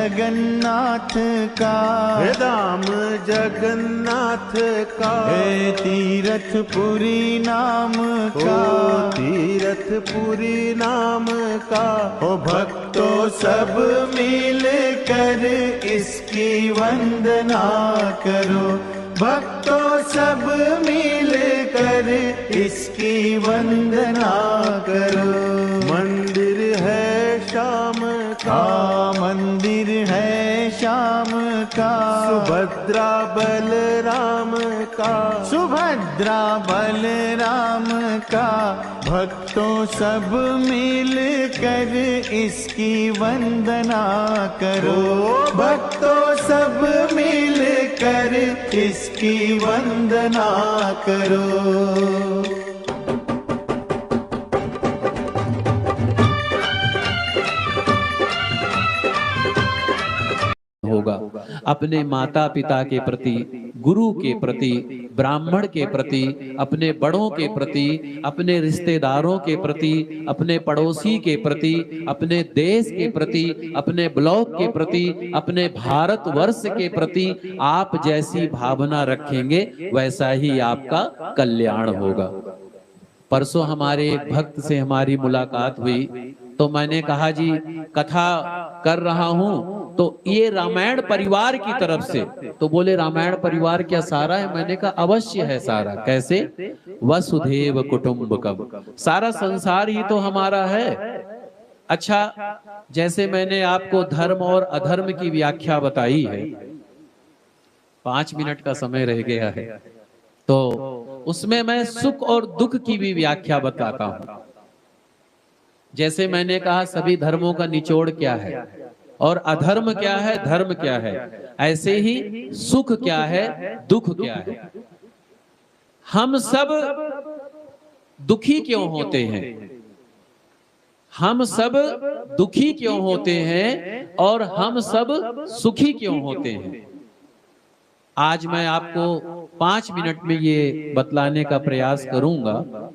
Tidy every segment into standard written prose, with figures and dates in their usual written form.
जगन्नाथ का, हे धाम जगन्नाथ का, हे तीर्थपुरी नाम का, तीर्थपुरी नाम का। ओ भक्तों सब मिल कर इसकी वंदना करो, भक्तों सब मिल कर इसकी वंदना करो। मंदिर है श्याम का, मंदिर है श्याम का, सुभद्रा बलराम का, सुभद्रा बलराम का। भक्तों सब मिल कर इसकी वंदना करो, भक्तों सब मिल कर इसकी वंदना करो। होगा अपने माता पिता के प्रति, गुरु के प्रति, ब्राह्मण के प्रति, अपने बड़ों के प्रति, अपने रिश्तेदारों के प्रति, अपने पड़ोसी के प्रति, अपने देश के प्रति, अपने ब्लॉक के प्रति, अपने भारतवर्ष के प्रति आप जैसी भावना रखेंगे वैसा ही आपका कल्याण होगा। परसों हमारे एक भक्त से हमारी मुलाकात हुई तो मैंने कहा जी कथा कर रहा हूं तो ये रामायण परिवार की तरफ से, तो बोले रामायण परिवार क्या सारा है? मैंने कहा अवश्य है सारा। कैसे? वसुधैव कुटुंबकम, सारा संसार ही तो हमारा है। अच्छा, जैसे मैंने आपको धर्म और अधर्म की व्याख्या बताई है, 5 मिनट का समय रह गया है, तो उसमें मैं सुख और दुख की भी व्याख्या बताता हूं। जैसे मैंने कहा सभी धर्मों का निचोड़ क्या है और अधर्म क्या है, धर्म क्या है, ऐसे ही सुख क्या है, दुख क्या है। हम सब दुखी क्यों होते हैं? हम सब दुखी क्यों होते हैं और हम सब सुखी क्यों होते हैं? आज मैं आपको 5 मिनट में ये बतलाने का प्रयास करूंगा।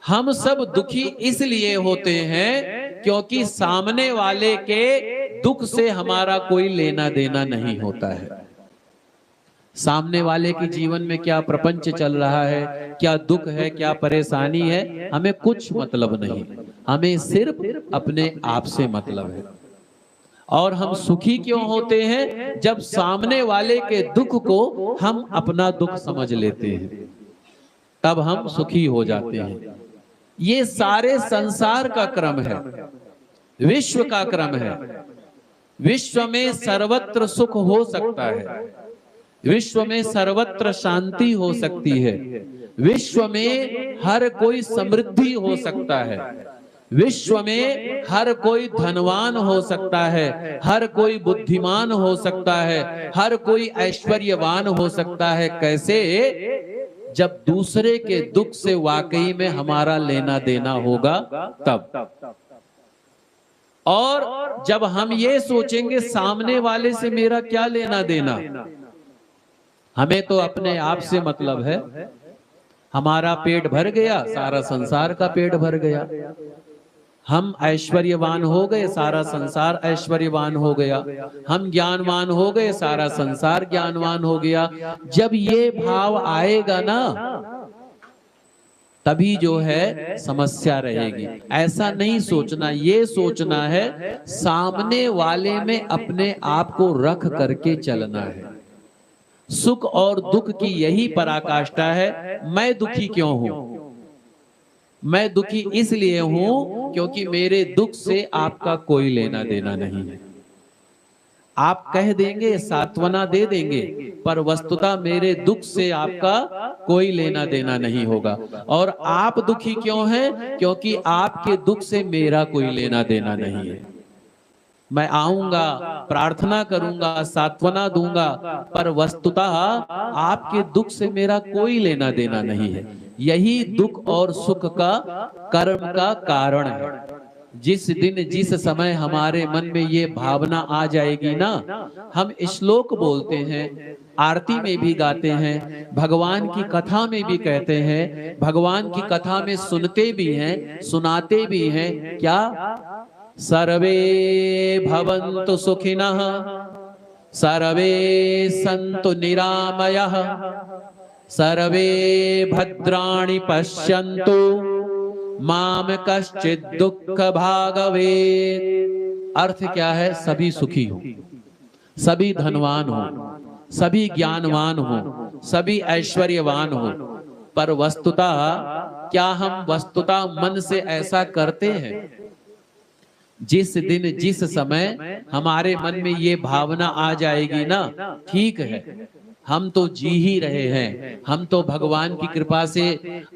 हम सब दुखी इसलिए होते हैं क्योंकि सामने वाले के दुख से हमारा कोई लेना देना नहीं होता है। सामने वाले के जीवन में क्या प्रपंच चल रहा है, क्या दुख है, क्या परेशानी है, हमें कुछ मतलब नहीं। हमें सिर्फ अपने आप से मतलब है। और हम सुखी क्यों होते हैं? जब सामने वाले के दुख को हम अपना दुख समझ लेते हैं, तब हम सुखी हो जाते हैं। ये सारे संसार का क्रम है, विश्व का क्रम है। विश्व में सर्वत्र सुख हो सकता है, विश्व में सर्वत्र शांति हो सकती है, विश्व में हर कोई समृद्धि हो सकता है, विश्व में हर कोई धनवान हो सकता है, हर कोई बुद्धिमान हो सकता है, हर कोई ऐश्वर्यवान हो सकता है। कैसे? जब दूसरे के दुख से वाकई में हमारा लेना देना होगा तब। और जब हम ये सोचेंगे सामने वाले से मेरा क्या लेना देना, हमें तो अपने आप से मतलब है। हमारा पेट भर गया, सारा संसार का पेट भर गया। हम ऐश्वर्यवान हो गए, सारा संसार ऐश्वर्यवान हो गया। हम ज्ञानवान हो गए, सारा संसार ज्ञानवान हो गया। जब ये भाव आएगा ना, तभी जो है समस्या रहेगी। ऐसा नहीं सोचना, ये सोचना है सामने वाले में अपने आप को रख करके चलना है। सुख और दुख की यही पराकाष्ठा है। मैं दुखी क्यों हूं? मैं दुखी इसलिए हूं क्योंकि मेरे दुख से आपका कोई लेना देना नहीं है। आप कह देंगे, सांत्वना दे देंगे, पर वस्तुतः मेरे दुख से आपका कोई लेना देना नहीं होगा। और आप दुखी क्यों हैं? क्योंकि आपके दुख से मेरा कोई लेना देना नहीं है। मैं आऊंगा, प्रार्थना करूंगा, सांत्वना दूंगा, पर वस्तुतः आपके दुख से मेरा कोई लेना देना नहीं है। यही दुख और सुख का कर्म का कारण है। जिस दिन जिस समय हमारे मन में ये भावना आ जाएगी ना, हम श्लोक बोलते हैं, आरती में भी गाते हैं, भगवान की कथा में भी कहते हैं, भगवान की कथा में सुनते भी हैं, सुनाते भी हैं। क्या? सर्वे भवन्तु सुखिनः, सर्वे सन्तु निरामयः, सर्वे भद्राणि पश्यन्तु, माम कश्चित् दुःख भाग भवेत्। अर्थ क्या है? सभी सुखी हो, सभी धनवान हो, सभी ज्ञानवान हो, सभी ऐश्वर्यवान हो। पर वस्तुतः क्या हम वस्तुतः मन से ऐसा करते हैं? जिस दिन जिस समय हमारे मन में ये भावना आ जाएगी ना, ठीक है हम तो जी ही रहे हैं, हम तो भगवान की कृपा से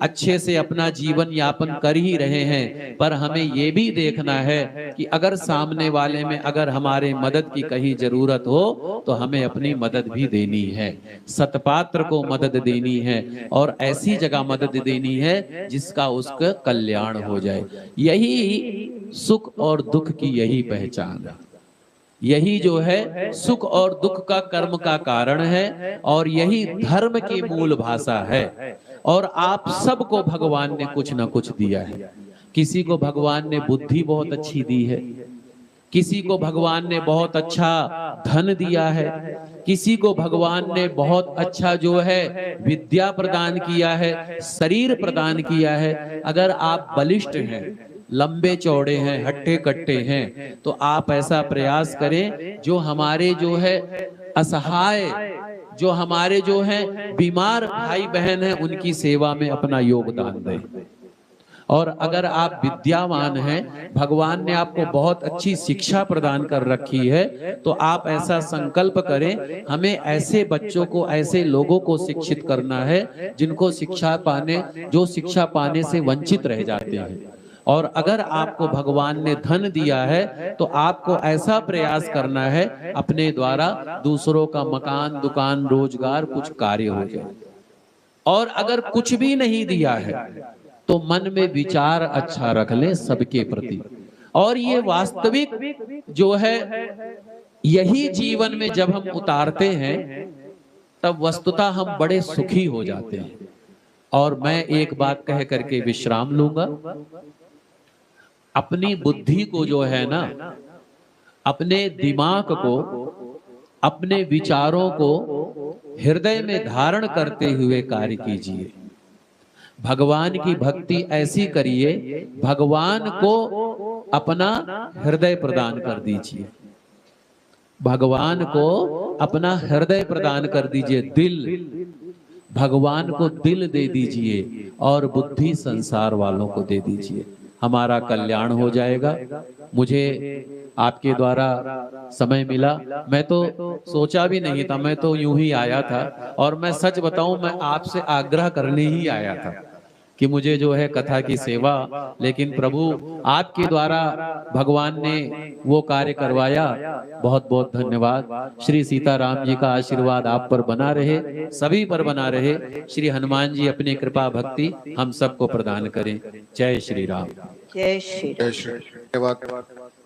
अच्छे से अपना जीवन यापन कर ही रहे हैं, पर हमें ये भी देखना है कि अगर सामने वाले में अगर हमारे मदद की कहीं जरूरत हो तो हमें अपनी मदद भी देनी है, सतपात्र को मदद देनी है और ऐसी जगह मदद देनी है जिसका उसका कल्याण हो जाए। यही सुख और दुख की यही पहचान है, यही जो है सुख और दुख का कर्म का कारण है और यही धर्म की मूल भाषा है। और आप सबको भगवान ने कुछ ना कुछ दिया है। किसी को भगवान ने बुद्धि बहुत अच्छी दी है, किसी को भगवान ने बहुत अच्छा धन दिया है, किसी को भगवान ने बहुत अच्छा जो है विद्या प्रदान किया है, शरीर प्रदान किया है। अगर आप बलिष्ठ हैं, लंबे चौड़े हैं, हट्टे कट्टे हैं, तो आप ऐसा प्रयास करें जो हमारे जो है असहाय, जो हमारे जो है बीमार भाई बहन हैं, उनकी सेवा में अपना योगदान दें। और अगर आप विद्यावान हैं, भगवान ने आपको बहुत अच्छी शिक्षा प्रदान कर रखी है, तो आप ऐसा संकल्प करें हमें ऐसे बच्चों को, ऐसे लोगों को शिक्षित करना है जिनको शिक्षा पाने से वंचित रह जाते हैं। और अगर आपको भगवान ने धन दिया है तो आपको ऐसा प्रयास करना है अपने द्वारा दूसरों का मकान, दुकान, रोजगार, कुछ कार्य हो जाए। और अगर कुछ भी नहीं दिया है तो मन में विचार अच्छा रख लें सबके प्रति। और ये वास्तविक जो है यही जीवन में जब हम उतारते हैं तब वस्तुतः हम बड़े सुखी हो जाते हैं। और मैं एक बात कह करके विश्राम लूंगा। अपनी बुद्धि को जो है ना, अपने दिमाग को, अपने विचारों को हृदय में धारण करते हुए कार्य कीजिए। भगवान की भक्ति ऐसी करिए, भगवान को अपना हृदय प्रदान कर दीजिए, भगवान को अपना हृदय प्रदान कर दीजिए, दिल, भगवान को दिल दे दीजिए और बुद्धि संसार वालों को दे दीजिए। हमारा कल्याण हो जाएगा। मुझे आपके द्वारा समय मिला, मैं तो सोचा भी नहीं था, मैं तो यूं ही आया था। और मैं सच बताऊं, मैं आपसे आग्रह करने ही आया था कि मुझे जो है कथा की सेवा, लेकिन प्रभु आपके द्वारा भगवान ने वो कार्य करवाया। बहुत बहुत धन्यवाद। श्री सीताराम जी का आशीर्वाद आप पर बना रहे, सभी पर बना रहे। श्री हनुमान जी अपनी कृपा भक्ति हम सबको प्रदान करें। जय श्री राम। जय श्री राम। धन्यवाद।